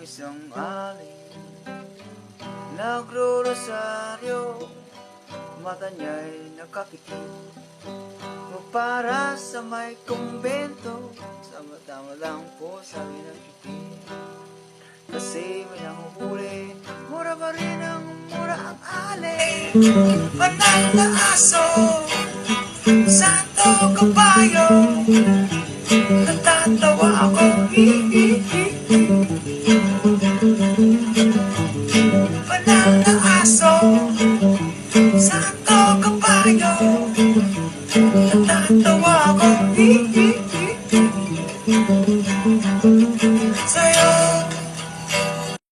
isang aling nagro-rosaryo, mata niya'y nakapikit, o para sa may kumbento, sama-tama lang po sabi ng pipit. Kasi may nanguhuli, mura pa rin ang mura ang alay. Banal na aso, santo kabayo, natatawa ako, hi hi hi hi.